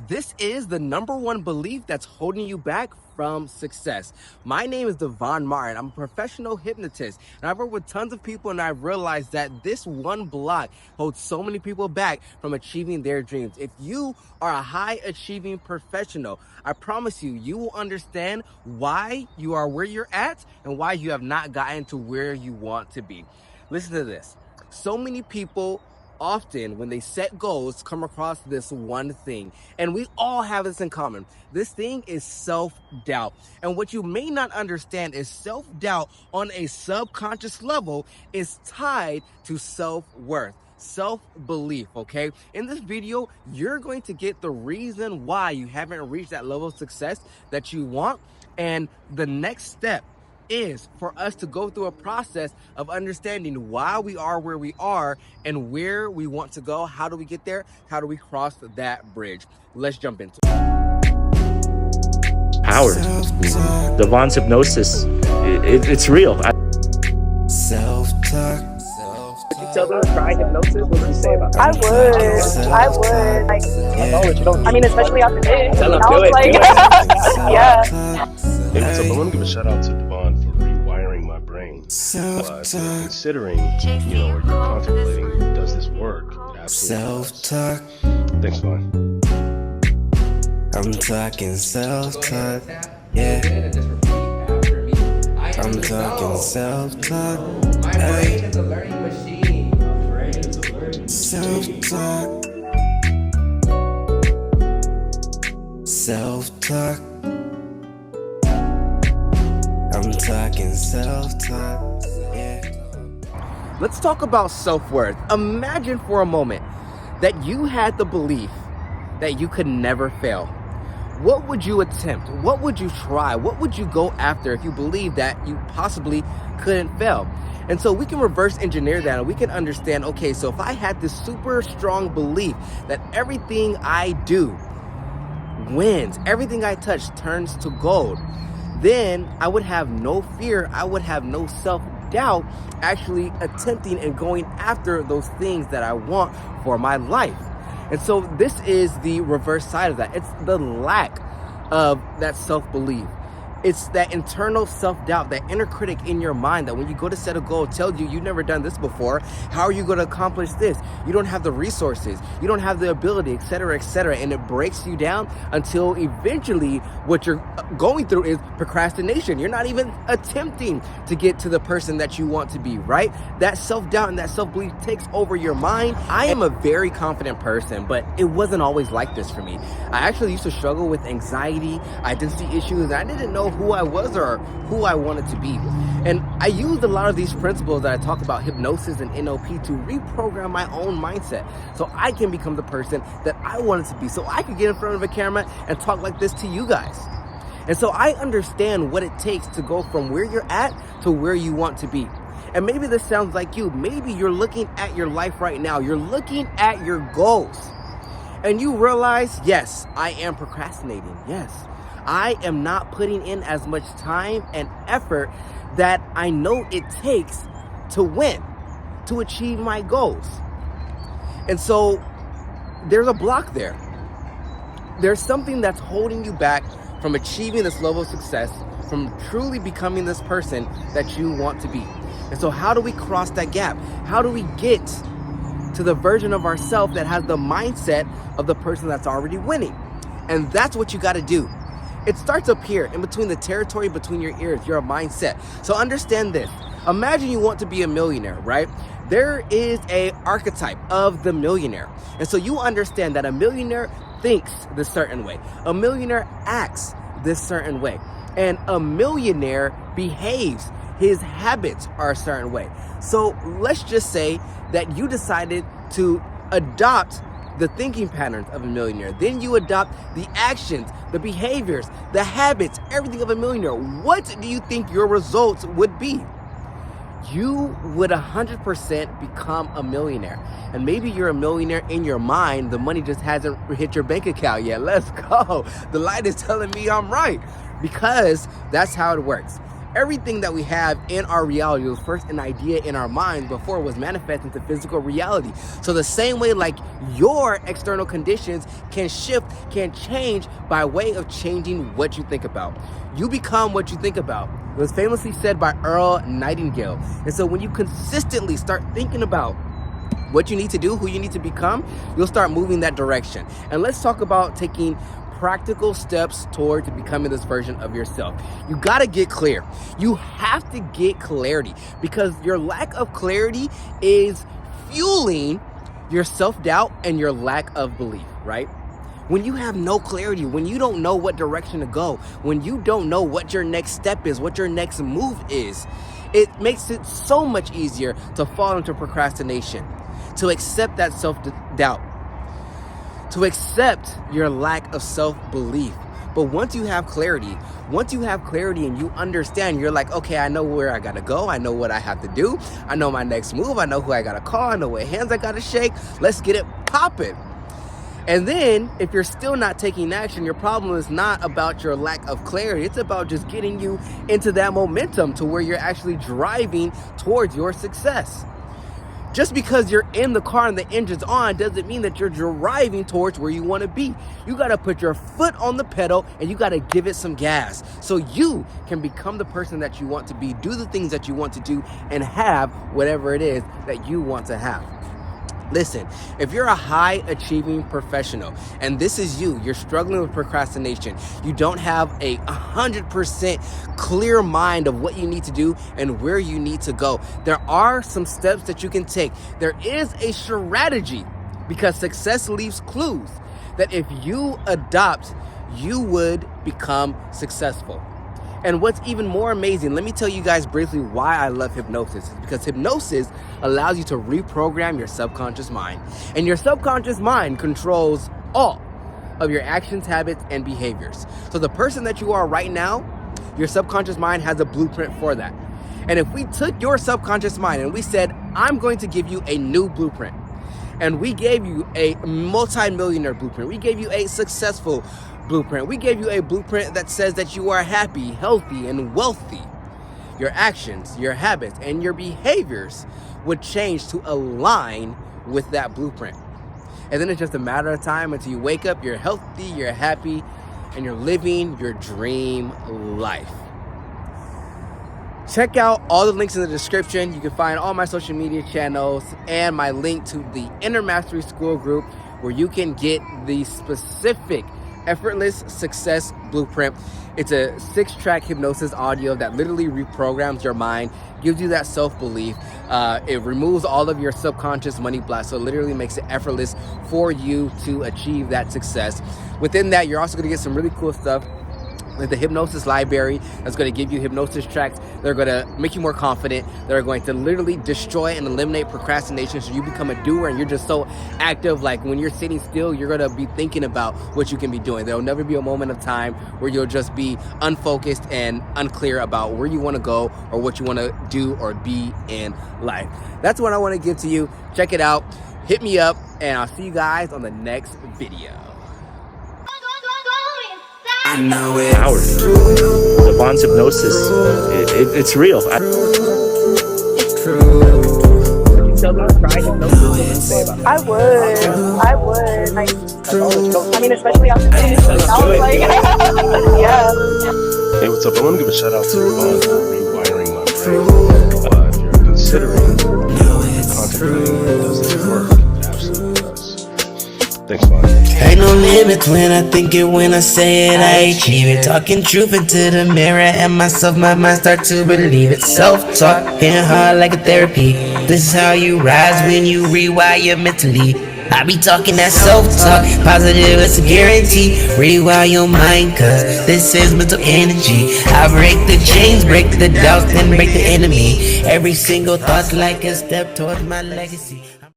This is the #1 belief that's holding you back from success. My name is Devon Martin. I'm a professional hypnotist, and I've worked with tons of people, and I've realized that this one block holds so many people back from achieving their dreams. If you are a high achieving professional, I promise you, you will understand why you are where you're at and why you have not gotten to where you want to be. Listen to this. So many people often, when they set goals, come across this one thing, and we all have this in common. This thing is self-doubt. And what you may not understand is self-doubt on a subconscious level is tied to self-worth, self-belief. Okay, in this video, you're going to get the reason why you haven't reached that level of success that you want, and the next step is for us to go through a process of understanding why we are where we are and where we want to go. How do we get there? How do we cross that bridge? Let's jump into it. Power. Devon's hypnosis, it's real. Self-talk. Would you tell them to try hypnosis? What would you say about that? I would. Like, I mean, especially after this. Tell them, I do was it, like, do it. yeah. So I want to give a shout out to Devon for rewiring my brain. Considering, or you're contemplating, does this work? It absolutely does. Self-talk. Thanks, Devon. I'm talking self-talk. Yeah. I'm talking self-talk. My brain is a learning machine. Self-talk. Self-talk. I'm talking self-talk. Yeah. Let's talk about self-worth. Imagine for a moment that you had the belief that you could never fail. What would you attempt? What would you try? What would you go after if you believed that you possibly couldn't fail? And so we can reverse engineer that, and we can understand, okay, so if I had this super strong belief that everything I do wins, everything I touch turns to gold, then I would have no fear, I would have no self-doubt actually attempting and going after those things that I want for my life. And so this is the reverse side of that. It's the lack of that self-belief. It's that internal self-doubt, that inner critic in your mind that when you go to set a goal, tells you you've never done this before. How are you going to accomplish this? You don't have the resources. You don't have the ability, etc., etc. And it breaks you down until eventually what you're going through is procrastination. You're not even attempting to get to the person that you want to be, right? That self-doubt and that self-belief takes over your mind. I am a very confident person, but it wasn't always like this for me. I actually used to struggle with anxiety, identity issues, and I didn't know who I was or who I wanted to be. And I used a lot of these principles that I talk about, hypnosis and NLP, to reprogram my own mindset so I can become the person that I wanted to be, so I could get in front of a camera and talk like this to you guys. And so I understand what it takes to go from where you're at to where you want to be. And maybe this sounds like you. Maybe you're looking at your life right now. You're looking at your goals. And you realize, yes, I am procrastinating. Yes, I am not putting in as much time and effort that I know it takes to win, to achieve my goals. And so there's a block there. There's something that's holding you back from achieving this level of success, from truly becoming this person that you want to be. And so how do we cross that gap? How do we get to the version of ourselves that has the mindset of the person that's already winning? And that's what you got to do. It starts up here, in between the territory between your ears, your mindset. So understand this. Imagine you want to be a millionaire, right? There is a archetype of the millionaire. And so you understand that a millionaire thinks this certain way. A millionaire acts this certain way. And a millionaire behaves. His habits are a certain way. So let's just say that you decided to adopt the thinking patterns of a millionaire. Then you adopt the actions, the behaviors, the habits, everything of a millionaire. What do you think your results would be? You would 100% become a millionaire. And maybe you're a millionaire in your mind. The money just hasn't hit your bank account yet. Let's go. The light is telling me I'm right, because that's how it works. Everything that we have in our reality was first an idea in our minds before it was manifest into physical reality. So the same way like your external conditions can shift, can change by way of changing what you think about. You become what you think about. It was famously said by Earl Nightingale. And so when you consistently start thinking about what you need to do, who you need to become, you'll start moving that direction. And let's talk about taking practical steps towards becoming this version of yourself. You got to get clear. You have to get clarity, because your lack of clarity is fueling your self-doubt and your lack of belief, right? When you have no clarity, when you don't know what direction to go, when you don't know what your next step is, what your next move is, it makes it so much easier to fall into procrastination, to accept that self-doubt, to accept your lack of self-belief. But once you have clarity and you understand, you're like, okay, I know where I gotta go. I know what I have to do. I know my next move. I know who I gotta call. I know what hands I gotta shake. Let's get it popping. And then if you're still not taking action, your problem is not about your lack of clarity. It's about just getting you into that momentum to where you're actually driving towards your success. Just because you're in the car and the engine's on doesn't mean that you're driving towards where you want to be. You got to put your foot on the pedal and you got to give it some gas so you can become the person that you want to be, do the things that you want to do, and have whatever it is that you want to have. Listen, if you're a high achieving professional and this is you're struggling with procrastination, you don't have a 100% clear mind of what you need to do and where you need to go, there are some steps that you can take. There is a strategy, because success leaves clues that if you adopt, you would become successful. And what's even more amazing, let me tell you guys briefly why I love hypnosis. It's because hypnosis allows you to reprogram your subconscious mind. And your subconscious mind controls all of your actions, habits, and behaviors. So the person that you are right now, your subconscious mind has a blueprint for that. And if we took your subconscious mind and we said, I'm going to give you a new blueprint, and we gave you a multi-millionaire blueprint, we gave you a successful blueprint, we gave you a blueprint that says that you are happy, healthy, and wealthy, your actions, your habits, and your behaviors would change to align with that blueprint. And then it's just a matter of time until you wake up, you're healthy, you're happy, and you're living your dream life. Check out all the links in the description. You can find all my social media channels and my link to the InnerMastery School Group, where you can get the specific Effortless Success Blueprint. It's a 6-track hypnosis audio that literally reprograms your mind, gives you that self-belief. It removes all of your subconscious money blocks, so it literally makes it effortless for you to achieve that success. Within that, you're also going to get some really cool stuff like the hypnosis library that's going to give you hypnosis tracks that are going to make you more confident, that are going to literally destroy and eliminate procrastination so you become a doer and you're just so active. Like when you're sitting still, you're going to be thinking about what you can be doing. There'll never be a moment of time where you'll just be unfocused and unclear about where you want to go or what you want to do or be in life. That's what I want to give to you. Check it out. Hit me up, and I'll see you guys on the next video. I know it. Power. Devon's hypnosis. It's real. It's true. Would you tell them to try hypnosis? What would you say about that? I would. Like, I mean, especially after this. I was like, yeah. Hey, what's up? I want to give a shout out to Devon for rewiring my brain. If you're considering contemplating, does this work? It absolutely does. Thanks, Vaughn. Ain't no limits when I think it, when I say it, I achieve it. Talking truth into the mirror and myself, my mind start to believe it. Self-talk, hitting hard like a therapy. This is how you rise when you rewire mentally. I be talking that self-talk, positive, it's a guarantee. Rewire your mind, cause this is mental energy. I break the chains, break the doubts, then break the enemy. Every single thought's like a step towards my legacy.